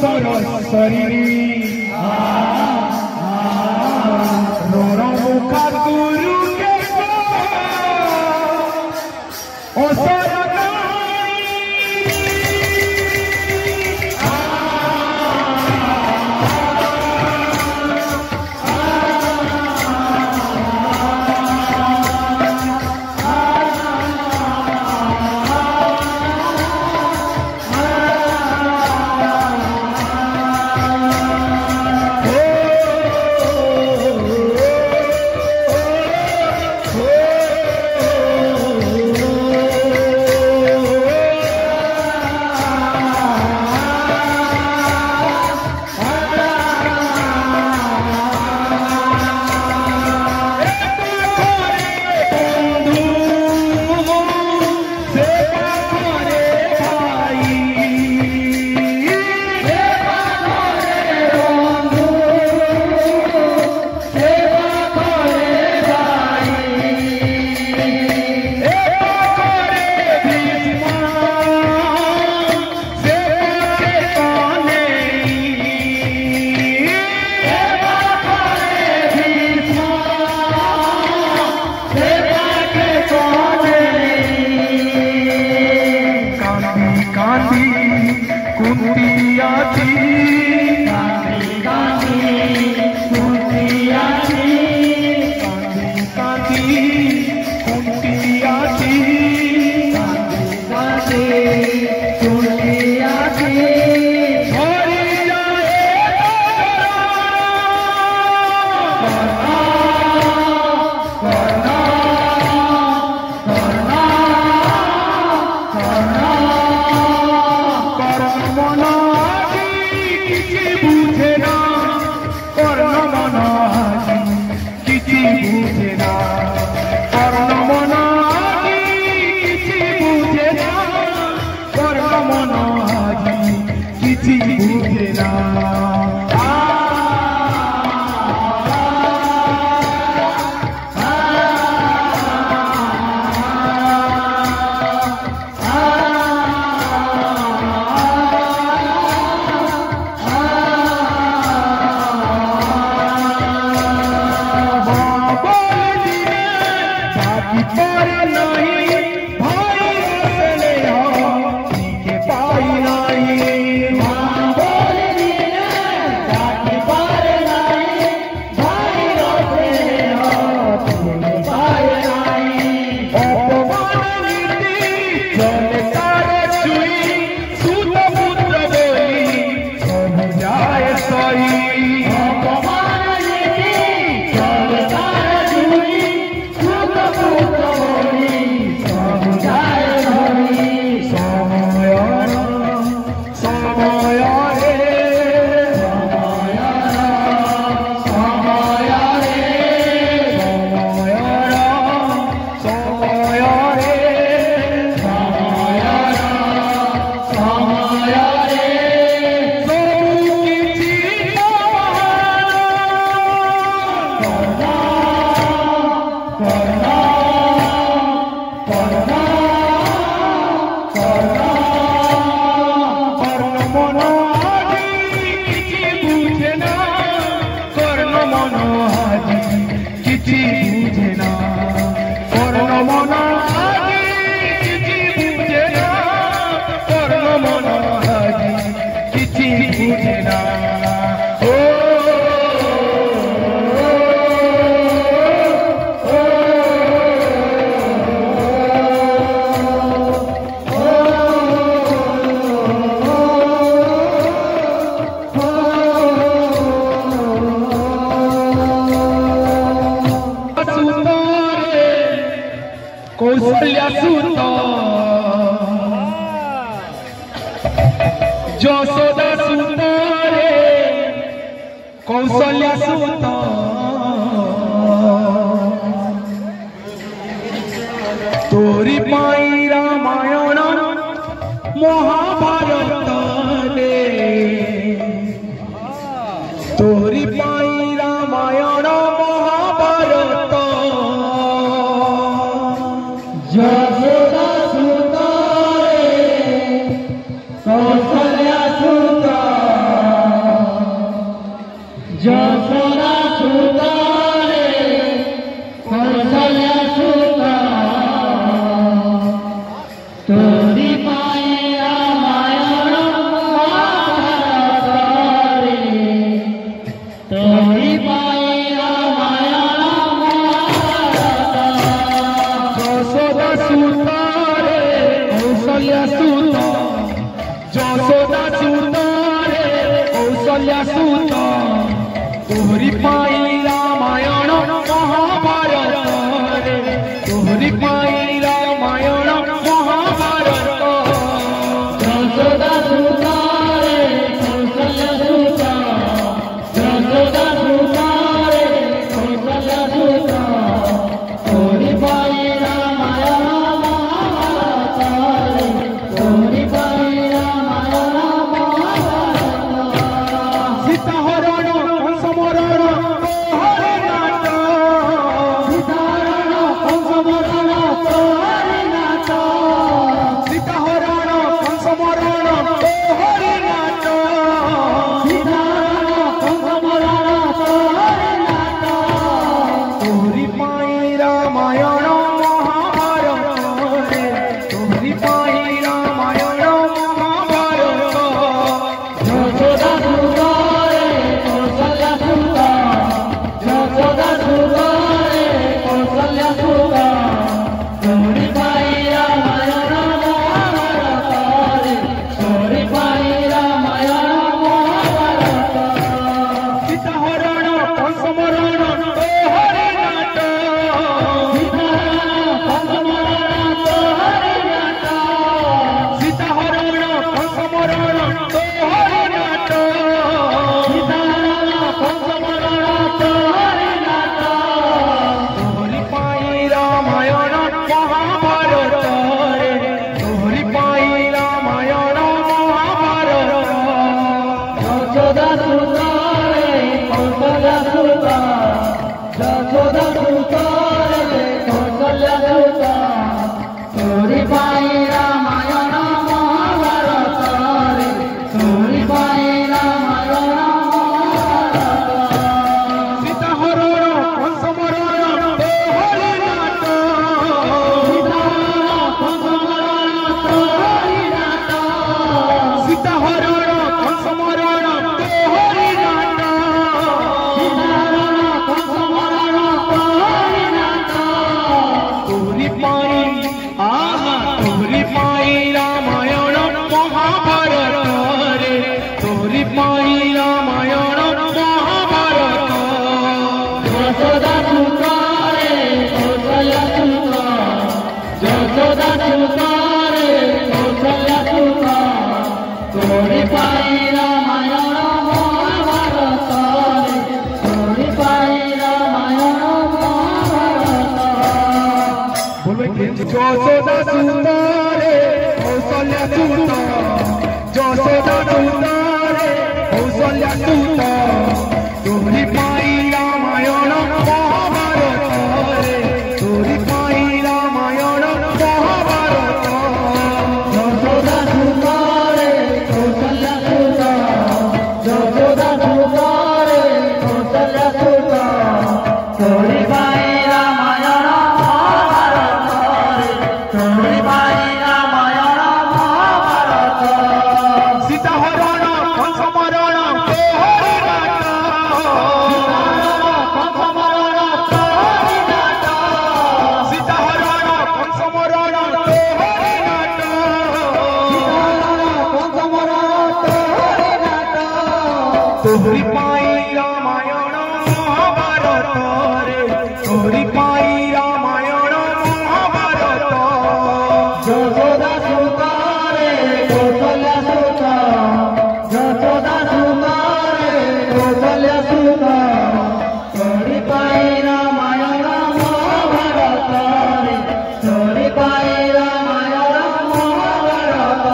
शरीरी रोरो मुखा गुरु के ओ कौशल्या सुत यशोदा सुत रे कौशल्या सुत तोरी पाई रामायण महाभारत रे तोरी पाई रामायण महाभारत यशोदा सुत रे कौशल्या सुत कौशल्या सूत यशोदा सूत रे कौशल्या सूत तोहरी पाई रामायण महाभारत रे तोहरी पाई रामायण महाभारत यशोदा सूत रे कौशल्या सूत यशोदा सूत रे कौशल्या सूत तोहरी पाई रामायण महाभारत रे तोहरी पाई रामायण महाभारत सीता हरण कंस मरण तोहरे नाट सीता हरण कंस मरण तोहरे नाट सीता हरण कंस मरण तोहरे नाट सीता हरण कंस मरण तोहरे नाट तोहरी पाई रामायण महाभारत रे तोहरी पाई रामायण महाभारत यशोदा सूत रे कौशल्या सूत यशोदा सूत रे कौशल्या सूत तोहरी पाई रामायण महाभारत रे तोहरी पाई रामायण महाभारत सीता हरण कंस मरण तोहरे नाट सीता हरण कंस मरण तोहरे नाट सीता हरण कंस मरण तोहरे नाट सीता हरण कंस मरण तोहरे नाट तोहरी पाई रामायण महाभारत रे तोहरी पाई रामायण महाभारत यशोदा सूत रे कौशल्या सूत यशोदा सूत रे कौशल्या सूत तोहरी पाई रामायण महाभारत रे तोहरी पाई रामायण महाभारत सीता हरण कंस मरण तोहरे नाट सीता हरण कंस मरण तोहरी नाट सीता हरण कंस मरण तोहरे नाट सीता हरण कंस मरण तोहरी नाट तोहरी पाई आहा तोहरी पाई रामायण महाभारत रे तोहरी पाई रामायण महाभारत यशोदा सूत रे कौशल्या सूत यशोदा सूत रे कौशल्या सूत तोहरी पाई रामायण महाभारत रे तोहरी पाई रामायण महाभारत यशोदा सूत रे कौशल्या सूत यशोदा सूत रे कौशल्या सूत तोहरी पाई रामायण महाभारत रे तोहरी पाई रामायण महाभारत यशोदा सूत रे कौशल्या सूत यशोदा सूत रे कौशल्या सूत तोहरी पाई रामायण महाभारत रे तोहरी पाई रामायण महाभारत सीता हरण कंस मरण तोहरे नाट कंस मरण तोहरी नाट सीता हरण कंस मरण तोहरे नाट कंस मरण तोहरी नाट तोहरी पाई रामायण महाभारत रे तोहरी पाई रामायण महाभारत यशोदा सूत रे कौशल्या सूत यशोदा सूत रे कौशल्या सूत तोहरी पाई रामायण महाभारत रे तोहरी पाई रामायण महाभारत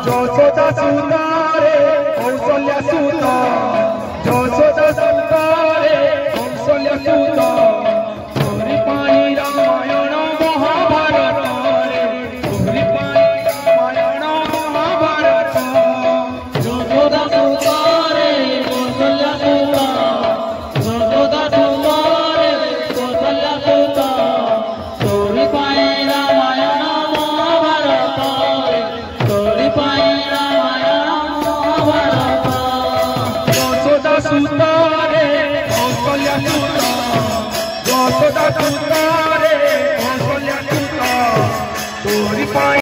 यशोदा सूत रे कौशल्या सूत यशोदा सूत रे कौशल्या सूत तोहरी पाई रामायण महाभारत रे तोहरी पाई रामायण महाभारत यशोदा सूत रे कौशल्या सूत यशोदा सूत रे कौशल्या सूत तोहरी पाई रामायण महाभारत रे तोहरी पाई रामायण महाभारत यशोदा सूत रे कौशल्या सूत यशोदा सूत रे कौशल्या सूत तोहरी पाई